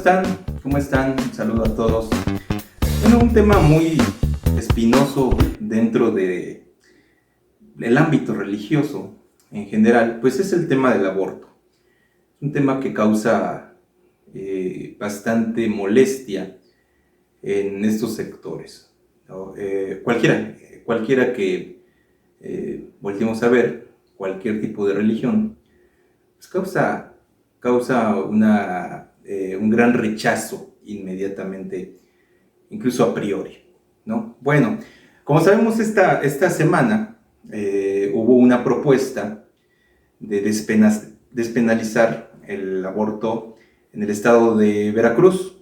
están? ¿Cómo están? Un saludo a todos. Bueno, un tema muy espinoso dentro del ámbito religioso en general, pues es el tema del aborto. Es un tema que causa bastante molestia en estos sectores, ¿no? Cualquiera que volteemos a ver, cualquier tipo de religión, pues causa un gran rechazo inmediatamente, incluso a priori, ¿no? Bueno, como sabemos, esta semana hubo una propuesta de despenalizar el aborto en el estado de Veracruz.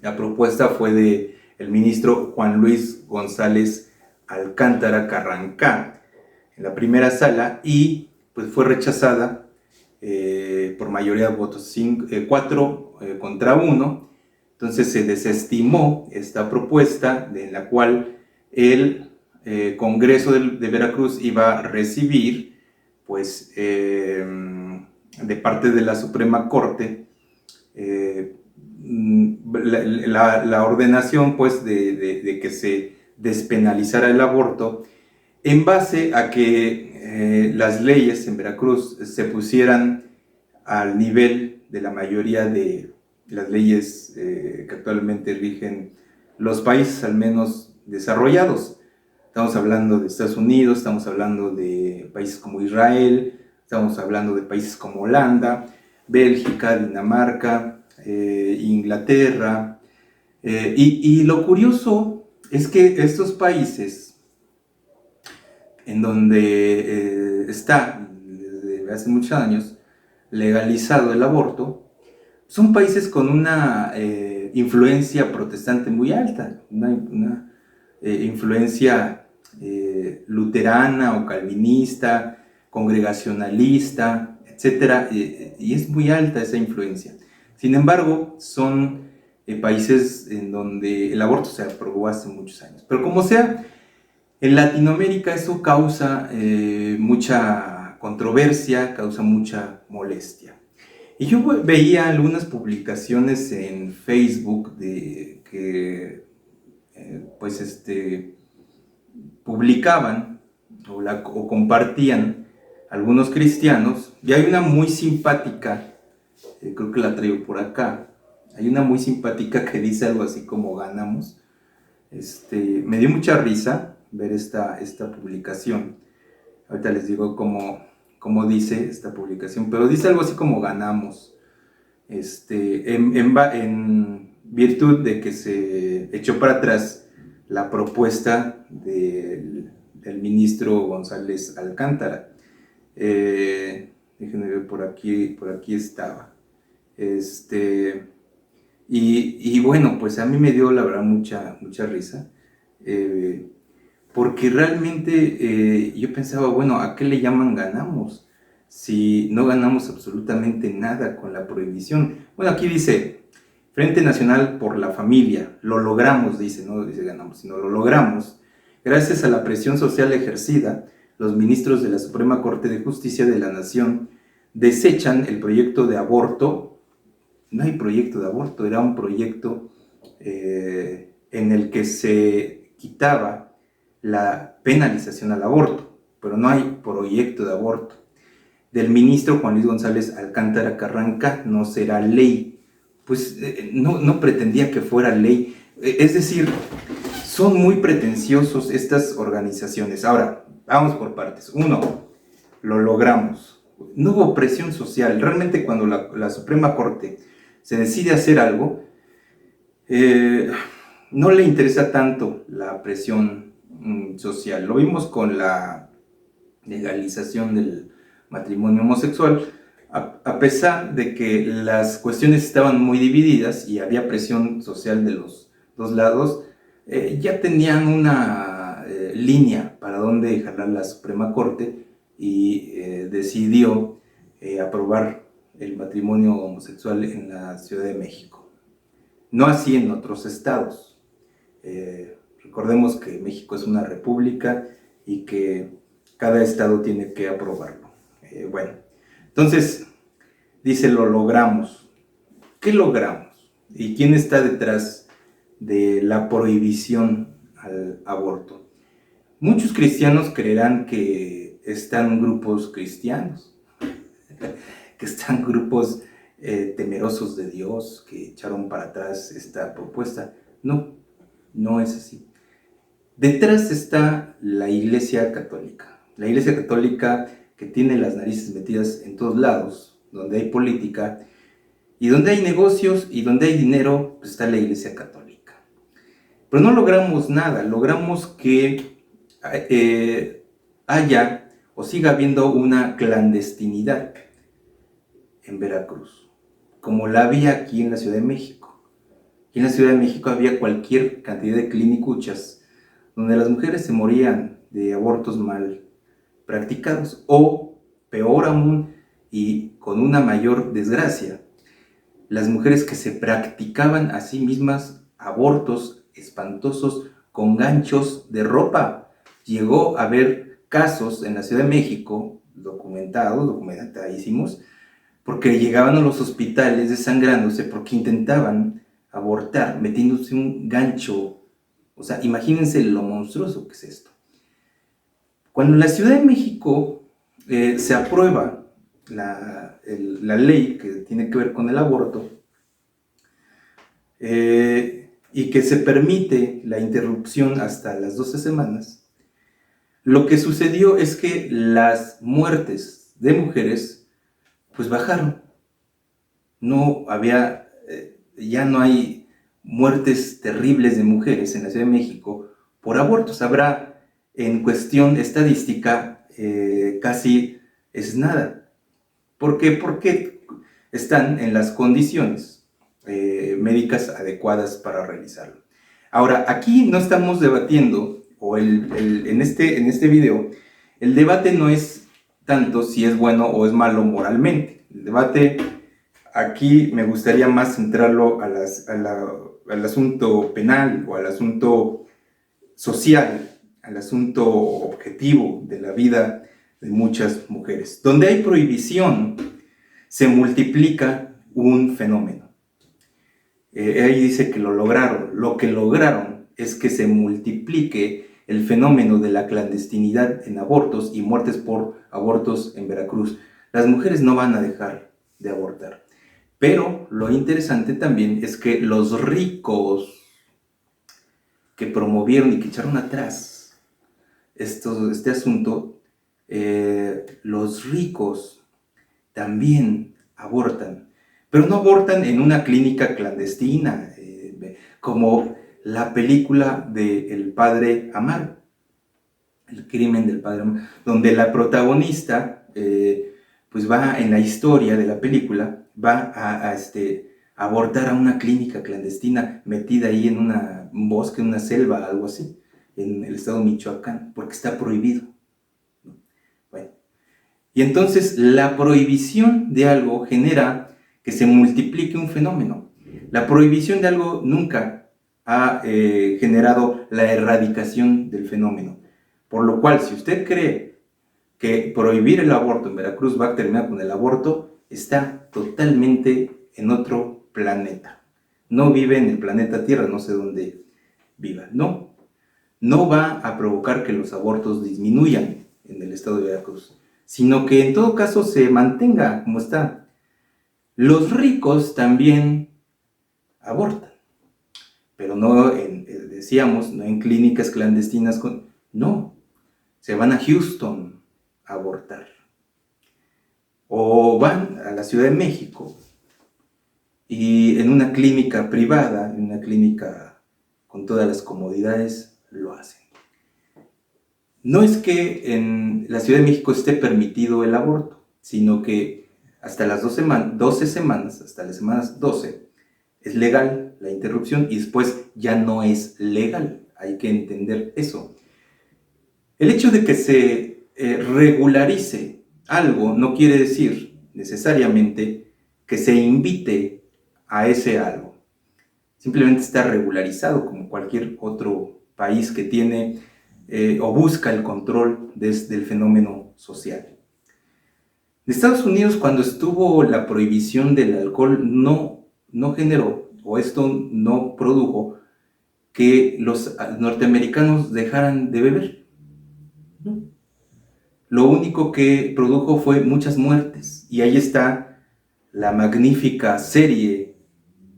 La propuesta fue del ministro Juan Luis González Alcántara Carrancá en la primera sala y pues fue rechazada por mayoría de votos, 4 contra 1. Entonces se desestimó esta propuesta en la cual el Congreso de Veracruz iba a recibir pues de parte de la Suprema Corte la ordenación pues de que se despenalizara el aborto en base a que las leyes en Veracruz se pusieran al nivel de la mayoría de las leyes que actualmente rigen los países, al menos desarrollados. Estamos hablando de Estados Unidos, estamos hablando de países como Israel, estamos hablando de países como Holanda, Bélgica, Dinamarca, Inglaterra. Y lo curioso es que estos países en donde está desde hace muchos años legalizado el aborto, son países con una influencia protestante muy alta, una influencia luterana o calvinista, congregacionalista, etc. Y es muy alta esa influencia. Sin embargo, son países en donde el aborto se aprobó hace muchos años. Pero como sea, en Latinoamérica eso causa mucha controversia, causa mucha molestia. Y yo veía algunas publicaciones en Facebook de que publicaban o compartían algunos cristianos, y hay una muy simpática, creo que la traigo por acá, hay una muy simpática que dice algo así como ganamos. Me dio mucha risa ver esta publicación. Ahorita les digo cómo dice esta publicación, pero dice algo así como ganamos, en virtud de que se echó para atrás la propuesta del ministro González Alcántara. Déjenme ver, por aquí estaba. Y bueno, pues a mí me dio la verdad mucha risa, porque realmente yo pensaba, bueno, ¿a qué le llaman ganamos? Si no ganamos absolutamente nada con la prohibición. Bueno, aquí dice, Frente Nacional por la Familia, lo logramos, dice, no dice ganamos, sino lo logramos. Gracias a la presión social ejercida, los ministros de la Suprema Corte de Justicia de la Nación desechan el proyecto de aborto. No hay proyecto de aborto, era un proyecto en el que se quitaba la penalización al aborto, pero no hay proyecto de aborto. Del ministro Juan Luis González Alcántara Carrancá no será ley. Pues no pretendía que fuera ley. Es decir, son muy pretenciosos estas organizaciones. Ahora, vamos por partes. Uno, lo logramos. No hubo presión social. Realmente cuando la Suprema Corte se decide hacer algo, no le interesa tanto la presión social. Lo vimos con la legalización del matrimonio homosexual, a pesar de que las cuestiones estaban muy divididas y había presión social de los dos lados, ya tenían una línea para dónde jalar la Suprema Corte y decidió aprobar el matrimonio homosexual en la Ciudad de México. No así en otros estados. Recordemos que México es una república y que cada estado tiene que aprobarlo. Bueno, entonces dice, lo logramos. ¿Qué logramos? ¿Y quién está detrás de la prohibición al aborto? Muchos cristianos creerán que están grupos cristianos, que están grupos temerosos de Dios, que echaron para atrás esta propuesta. No, no es así. Detrás está la Iglesia Católica. La Iglesia Católica que tiene las narices metidas en todos lados, donde hay política y donde hay negocios y donde hay dinero, pues está la Iglesia Católica. Pero no logramos nada, logramos que haya o siga habiendo una clandestinidad en Veracruz, como la había aquí en la Ciudad de México. Aquí en la Ciudad de México había cualquier cantidad de clinicuchas donde las mujeres se morían de abortos mal practicados, o peor aún y con una mayor desgracia, las mujeres que se practicaban a sí mismas abortos espantosos con ganchos de ropa. Llegó a haber casos en la Ciudad de México, documentadísimos, porque llegaban a los hospitales desangrándose porque intentaban abortar, metiéndose un gancho. O sea, imagínense lo monstruoso que es esto. Cuando en la Ciudad de México se aprueba la ley que tiene que ver con el aborto, y que se permite la interrupción hasta las 12 semanas, lo que sucedió es que las muertes de mujeres pues bajaron. No había, ya no hay muertes terribles de mujeres en la Ciudad de México por abortos. Habrá en cuestión estadística casi es nada. ¿Por qué? Porque están en las condiciones médicas adecuadas para realizarlo. Ahora, aquí no estamos debatiendo, o en este video, el debate no es tanto si es bueno o es malo moralmente. El debate aquí me gustaría más centrarlo al asunto penal o al asunto social, al asunto objetivo de la vida de muchas mujeres. Donde hay prohibición, se multiplica un fenómeno. Ahí dice que lo lograron. Lo que lograron es que se multiplique el fenómeno de la clandestinidad en abortos y muertes por abortos en Veracruz. Las mujeres no van a dejar de abortar. Pero lo interesante también es que los ricos que promovieron y que echaron atrás este asunto, los ricos también abortan. Pero no abortan en una clínica clandestina, como la película de El Padre Amaro, El crimen del Padre Amaro, donde la protagonista, pues va en la historia de la película, va a abortar a una clínica clandestina metida ahí en un bosque, en una selva, algo así, en el estado de Michoacán, porque está prohibido. Bueno, y entonces la prohibición de algo genera que se multiplique un fenómeno. La prohibición de algo nunca ha generado la erradicación del fenómeno. Por lo cual, si usted cree que prohibir el aborto en Veracruz va a terminar con el aborto, está totalmente en otro planeta. No vive en el planeta Tierra, no sé dónde viva. No, no va a provocar que los abortos disminuyan en el estado de Veracruz, sino que en todo caso se mantenga como está. Los ricos también abortan, pero no decíamos, no en clínicas clandestinas, no, se van a Houston a abortar, o van a la Ciudad de México y en una clínica privada, en una clínica con todas las comodidades, lo hacen. No es que en la Ciudad de México esté permitido el aborto, sino que hasta las 12 semanas, hasta las semanas 12, es legal la interrupción y después ya no es legal. Hay que entender eso. El hecho de que se regularice algo no quiere decir necesariamente que se invite a ese algo. Simplemente está regularizado como cualquier otro país que tiene o busca el control del fenómeno social. En Estados Unidos, cuando estuvo la prohibición del alcohol, no generó o esto no produjo que los norteamericanos dejaran de beber. ¿No? Lo único que produjo fue muchas muertes. Y ahí está la magnífica serie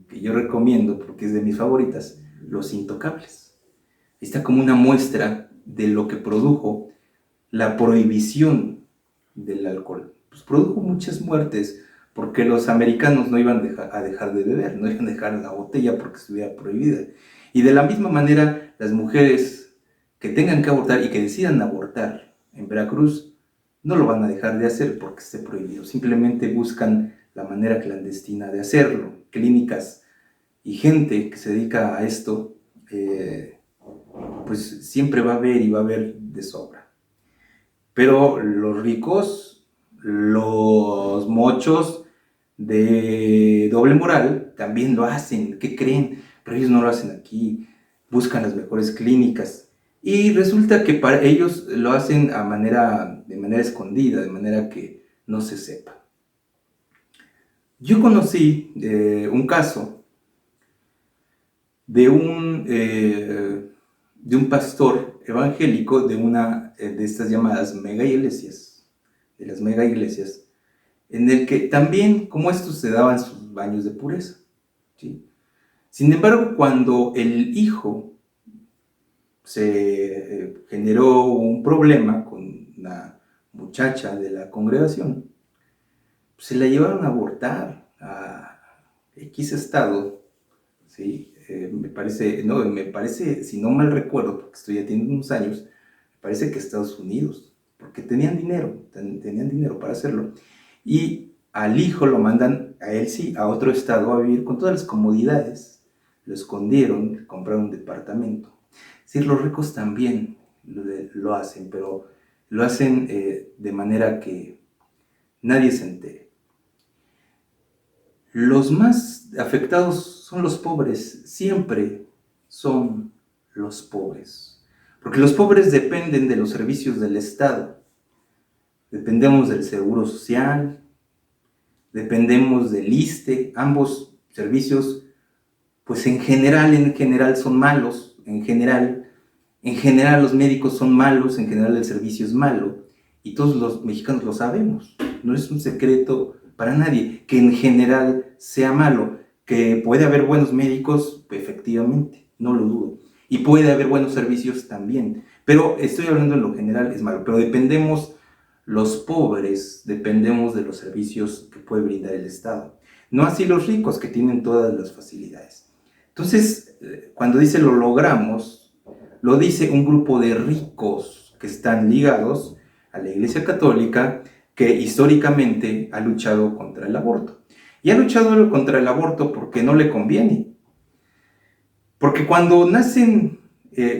que yo recomiendo porque es de mis favoritas, Los Intocables. Está como una muestra de lo que produjo la prohibición del alcohol. Pues produjo muchas muertes porque los americanos no iban a dejar de beber, no iban a dejar la botella porque estuviera prohibida. Y de la misma manera, las mujeres que tengan que abortar y que decidan abortar en Veracruz, no lo van a dejar de hacer porque esté prohibido. Simplemente buscan la manera clandestina de hacerlo. Clínicas y gente que se dedica a esto, pues siempre va a haber y va a haber de sobra. Pero los ricos, los mochos de doble moral, también lo hacen. ¿Qué creen? Pero ellos no lo hacen aquí. Buscan las mejores clínicas. Y resulta que para ellos lo hacen de manera escondida, de manera que no se sepa. Yo conocí un caso de un pastor evangélico de una de estas llamadas mega iglesias, de las mega iglesias, en el que también, como estos, se daban sus baños de pureza, ¿sí? Sin embargo, cuando el hijo se generó un problema con una muchacha de la congregación, se la llevaron a abortar a X estado, ¿sí? Me parece, si no mal recuerdo, porque estoy ya teniendo unos años, me parece que Estados Unidos, porque tenían dinero para hacerlo. Y al hijo lo mandan, a él sí, a otro estado a vivir con todas las comodidades, lo escondieron, compraron un departamento. Es decir, los ricos también lo hacen, pero lo hacen de manera que nadie se entere. Los más afectados son los pobres, siempre son los pobres, porque los pobres dependen de los servicios del Estado, dependemos del Seguro Social, dependemos del ISSSTE, ambos servicios, pues en general son malos, en general los médicos son malos, en general el servicio es malo, y todos los mexicanos lo sabemos, no es un secreto para nadie que en general sea malo. Que puede haber buenos médicos, efectivamente, no lo dudo, y puede haber buenos servicios también, pero estoy hablando en lo general, es malo, pero los pobres dependemos de los servicios que puede brindar el Estado, no así los ricos que tienen todas las facilidades. Entonces, cuando dice lo logramos, lo dice un grupo de ricos que están ligados a la Iglesia Católica, que históricamente ha luchado contra el aborto. Y ha luchado contra el aborto porque no le conviene. Porque cuando nacen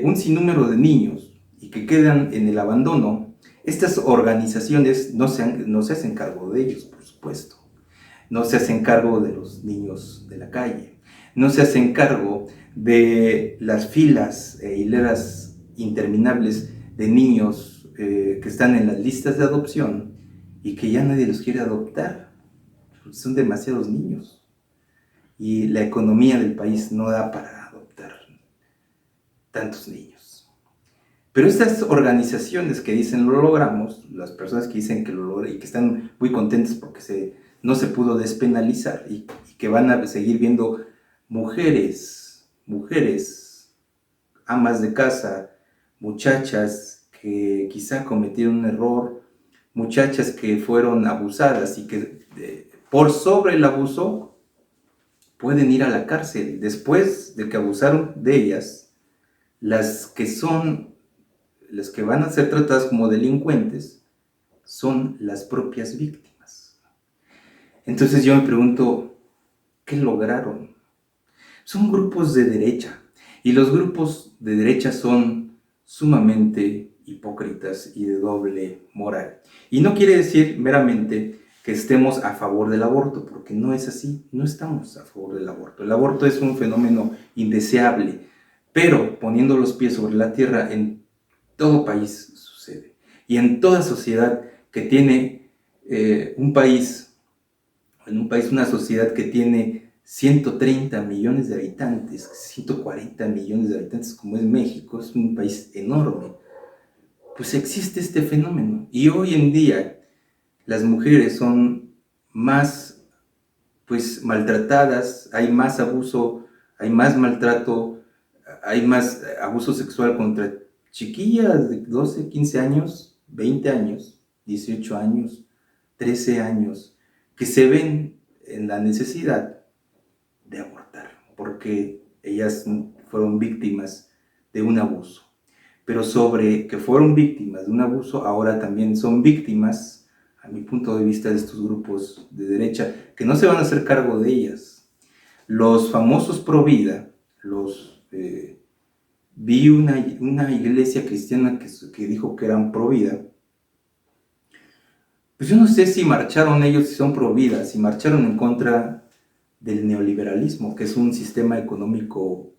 un sinnúmero de niños y que quedan en el abandono, estas organizaciones no se hacen cargo de ellos, por supuesto. No se hacen cargo de los niños de la calle. No se hacen cargo de las filas e hileras interminables de niños que están en las listas de adopción y que ya nadie los quiere adoptar. Son demasiados niños. Y la economía del país no da para adoptar tantos niños. Pero estas organizaciones que dicen lo logramos, las personas que dicen que lo logran y que están muy contentas porque no se pudo despenalizar y que van a seguir viendo mujeres, amas de casa, muchachas que quizá cometieron un error, muchachas que fueron abusadas y que por sobre el abuso pueden ir a la cárcel después de que abusaron de ellas. Las que van a ser tratadas como delincuentes son las propias víctimas. Entonces yo me pregunto, ¿qué lograron? Son grupos de derecha, y los grupos de derecha son sumamente hipócritas y de doble moral. Y no quiere decir meramente que estemos a favor del aborto, porque no es así, no estamos a favor del aborto. El aborto es un fenómeno indeseable, pero poniendo los pies sobre la tierra, en todo país sucede. Y en toda sociedad que tiene una sociedad que tiene 130 millones de habitantes, 140 millones de habitantes como es México, es un país enorme, pues existe este fenómeno. Y hoy en día las mujeres son más pues maltratadas, hay más abuso, hay más maltrato, hay más abuso sexual contra chiquillas de 12, 15 años, 20 años, 18 años, 13 años, que se ven en la necesidad de abortar, porque ellas fueron víctimas de un abuso. Pero sobre que fueron víctimas de un abuso, ahora también son víctimas, a mi punto de vista, de estos grupos de derecha, que no se van a hacer cargo de ellas. Los famosos pro vida, vi una iglesia cristiana que dijo que eran pro vida. Pues yo no sé si marcharon ellos, si son pro vida, si marcharon en contra del neoliberalismo, que es un sistema económico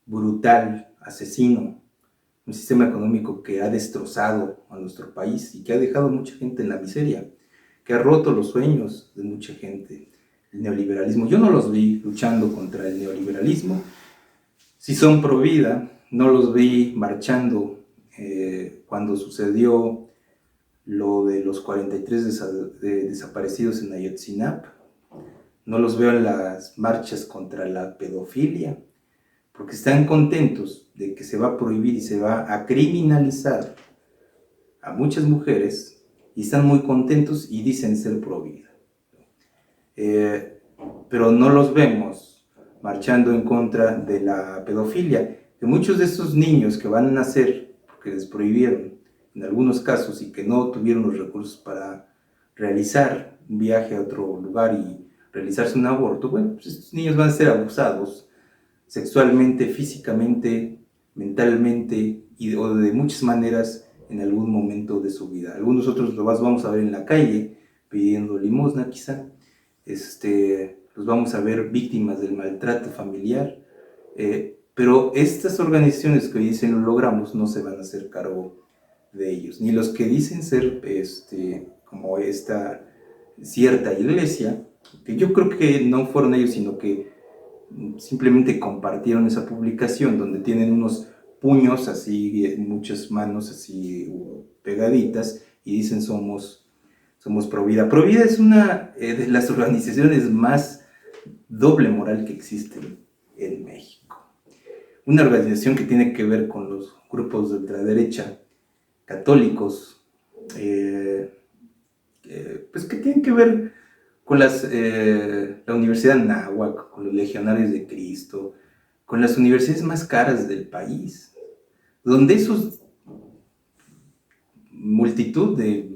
brutal, asesino, un sistema económico que ha destrozado a nuestro país y que ha dejado mucha gente en la miseria, que ha roto los sueños de mucha gente. El neoliberalismo, yo no los vi luchando contra el neoliberalismo. Si son pro vida, no los vi marchando cuando sucedió lo de los 43 desaparecidos en Ayotzinapa. No los veo en las marchas contra la pedofilia, porque están contentos de que se va a prohibir y se va a criminalizar a muchas mujeres, y están muy contentos y dicen ser pro vida. Pero no los vemos marchando en contra de la pedofilia, que muchos de estos niños que van a nacer, porque les prohibieron en algunos casos y que no tuvieron los recursos para realizar un viaje a otro lugar y realizarse un aborto, bueno, pues estos niños van a ser abusados sexualmente, físicamente, mentalmente o de muchas maneras en algún momento de su vida. Algunos otros los vamos a ver en la calle pidiendo limosna quizá, los vamos a ver víctimas del maltrato familiar, pero estas organizaciones que dicen lo logramos no se van a hacer cargo de ellos, ni los que dicen ser como esta cierta iglesia, que yo creo que no fueron ellos, sino que simplemente compartieron esa publicación donde tienen unos puños así, muchas manos así pegaditas y dicen somos pro vida. Pro vida es una de las organizaciones más doble moral que existen en México. Una organización que tiene que ver con los grupos de ultraderecha católicos, pues que tienen que ver con la Universidad Anáhuac, con los Legionarios de Cristo, con las universidades más caras del país, donde esos multitud de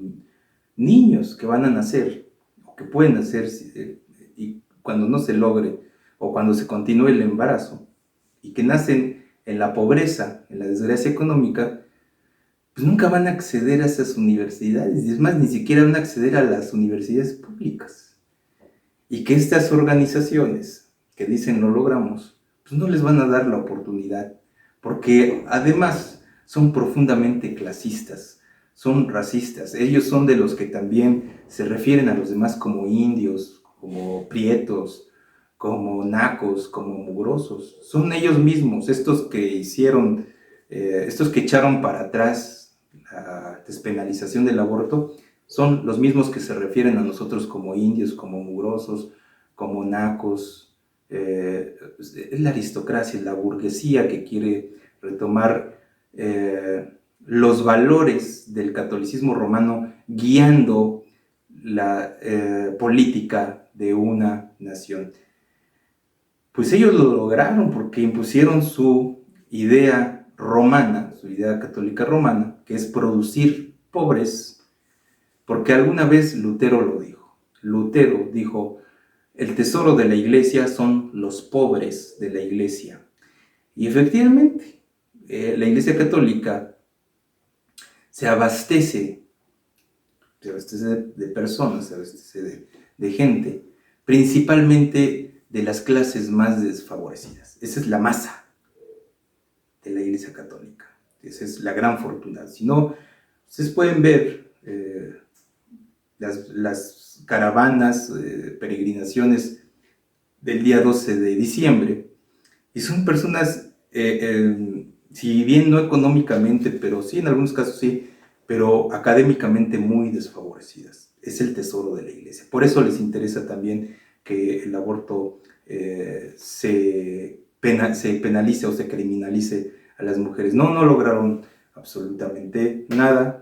niños que van a nacer, o que pueden nacer, y cuando no se logre, o cuando se continúe el embarazo, y que nacen en la pobreza, en la desgracia económica, pues nunca van a acceder a esas universidades, y es más, ni siquiera van a acceder a las universidades públicas. Y que estas organizaciones que dicen lo logramos, pues no les van a dar la oportunidad, porque además son profundamente clasistas, son racistas. Ellos son de los que también se refieren a los demás como indios, como prietos, como nacos, como mugrosos. Son ellos mismos, estos que hicieron, estos que echaron para atrás la despenalización del aborto, son los mismos que se refieren a nosotros como indios, como mugrosos, como nacos. Es la aristocracia, la burguesía que quiere retomar los valores del catolicismo romano guiando la política de una nación. Pues ellos lo lograron porque impusieron su idea romana, su idea católica romana, que es producir pobres. Porque alguna vez Lutero lo dijo. Lutero dijo, el tesoro de la iglesia son los pobres de la iglesia. Y efectivamente, la iglesia católica se abastece de personas, se abastece de gente, principalmente de las clases más desfavorecidas. Esa es la masa de la iglesia católica. Esa es la gran fortuna. Si no, ustedes pueden ver las caravanas, peregrinaciones del día 12 de diciembre. Y son personas, si bien no económicamente, pero sí en algunos casos sí, pero académicamente muy desfavorecidas. Es el tesoro de la iglesia. Por eso les interesa también que el aborto se penalice o se criminalice a las mujeres. No lograron absolutamente nada,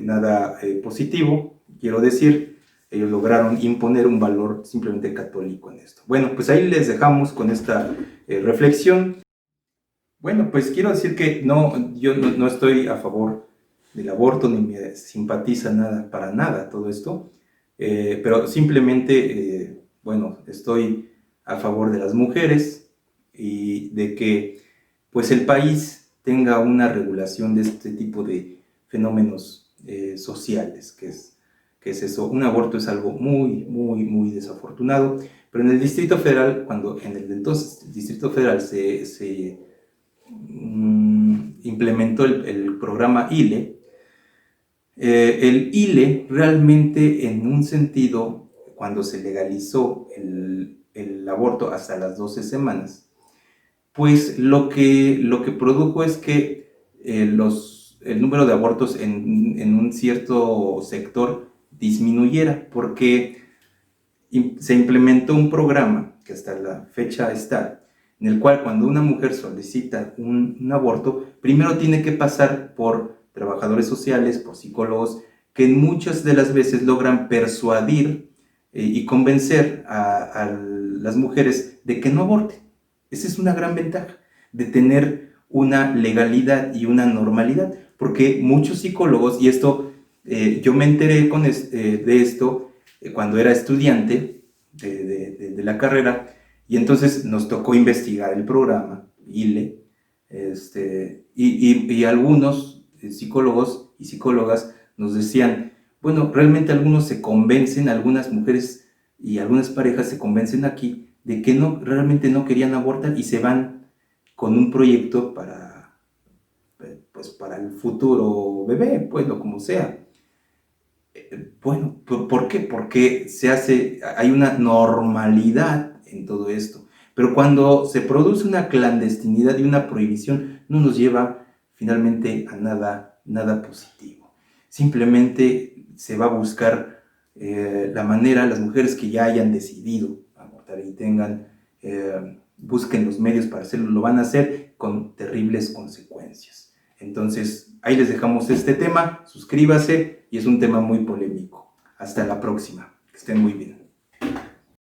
nada positivo, quiero decir. Ellos lograron imponer un valor simplemente católico en esto. Bueno, pues ahí les dejamos con esta reflexión. Bueno, pues quiero decir que yo no estoy a favor del aborto, ni me simpatiza nada, para nada todo esto, pero simplemente, bueno, estoy a favor de las mujeres y de que pues el país tenga una regulación de este tipo de fenómenos sociales, que es eso. Un aborto es algo muy desafortunado, pero en el Distrito Federal, cuando en el entonces Distrito Federal se implementó el programa ILE, el ILE realmente, en un sentido, cuando se legalizó el aborto hasta las 12 semanas, pues lo que produjo es que el número de abortos en un cierto sector disminuyera, porque se implementó un programa que hasta la fecha está, en el cual cuando una mujer solicita un aborto, primero tiene que pasar por trabajadores sociales, por psicólogos, que muchas de las veces logran persuadir y convencer a las mujeres de que no aborten. Esa es una gran ventaja de tener una legalidad y una normalidad, porque muchos psicólogos, y esto yo me enteré de esto cuando era estudiante de la carrera, y entonces nos tocó investigar el programa ILE, y algunos psicólogos y psicólogas nos decían, bueno, realmente algunos se convencen, algunas mujeres y algunas parejas se convencen aquí de que realmente no querían abortar y se van con un proyecto para el futuro bebé, pues, o como sea. Bueno, ¿por qué? Porque hay una normalidad en todo esto. Pero cuando se produce una clandestinidad y una prohibición, no nos lleva finalmente a nada positivo. Simplemente se va a buscar la manera, las mujeres que ya hayan decidido abortar y busquen los medios para hacerlo, lo van a hacer con terribles consecuencias. Entonces, ahí les dejamos este tema, suscríbase, y es un tema muy polémico. Hasta la próxima, que estén muy bien.